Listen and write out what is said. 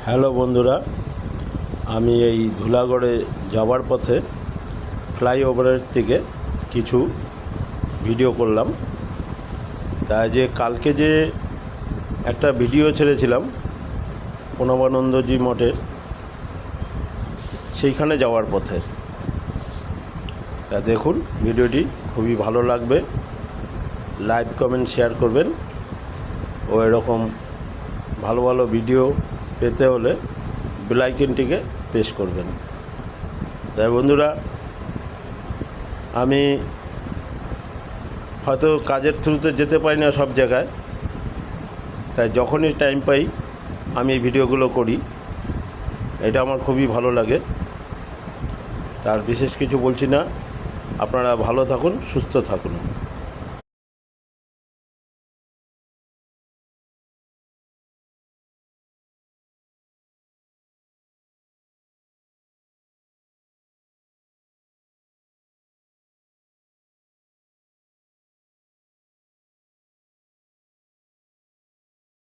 Hello বন্ধুরা, আমি এই ধুলাগড়ে যাওয়ার পথে ফ্লাইওভারের থেকে কিছু ভিডিও করলাম। তাই যে কালকে যে একটা ভিডিও ছেড়েছিলাম প্রণবানন্দজি মঠের, সেইখানে যাওয়ার পথে। তা দেখুন, ভিডিওটি খুবই ভালো লাগবে। লাইক কমেন্ট শেয়ার করবেন ও এরকম ভালো ভালো ভিডিও পেতে হলে বেল আইকনটিকে প্রেস করবেন। তাই বন্ধুরা, আমি হয়তো কাজের থ্রুতে যেতে পারি না সব জায়গায়, তাই যখনই টাইম পাই আমি এই ভিডিওগুলো করি। এটা আমার খুবই ভালো লাগে। তার বিশেষ কিছু বলছি না। আপনারা ভালো থাকুন, সুস্থ থাকুন।